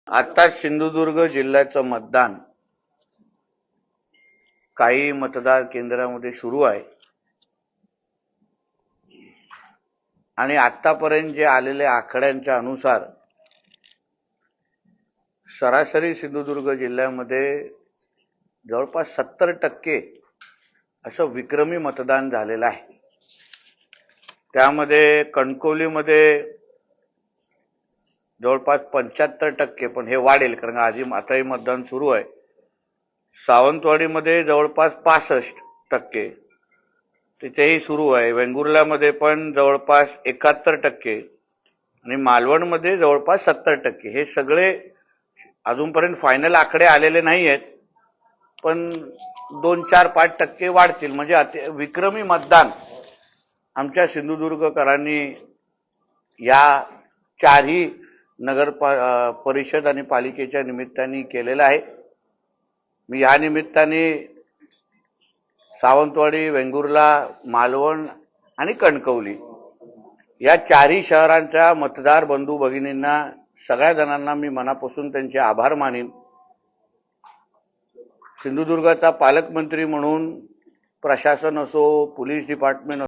आता सिंधुदुर्ग जिल्ह्याचं मतदान काही मतदार केंद्रामध्ये सुरू आहे आणि आतापर्यंत जे आलेल्या आकड्यांच्या अनुसार सरासरी सिंधुदुर्ग जिल्ह्यामध्ये जवळपास 70% असं विक्रमी मतदान झालेलं आहे। त्यामध्ये कणकवलीमध्ये जवळपास 75%, पण हे वाढेल कारण आताही मतदान सुरू आहे। सावंतवाडीमध्ये जवळपास 65%, तिथेही सुरू आहे। वेंगुर्ल्यामध्ये पण जवळपास 71% आणि मालवणमध्ये जवळपास 70%। हे सगळे अजूनपर्यंत फायनल आकडे आलेले नाही आहेत, पण 2-4-5% वाढतील। म्हणजे विक्रमी मतदान आमच्या सिंधुदुर्गकरांनी या चारही नगर परिषद आणि पालिकेच्या निमित्ताने केलेलं आहे। मी या निमित्ताने सावंतवाडी, वेंगुर्ला, मालवण आणि कणकवली या चारही शहरांच्या मतदार बंधू भगिनींना सगळ्या जणांना मी मनापासून त्यांचे आभार मानेन। सिंधुदुर्गाचा पालकमंत्री म्हणून प्रशासन असो, पोलीस डिपार्टमेंट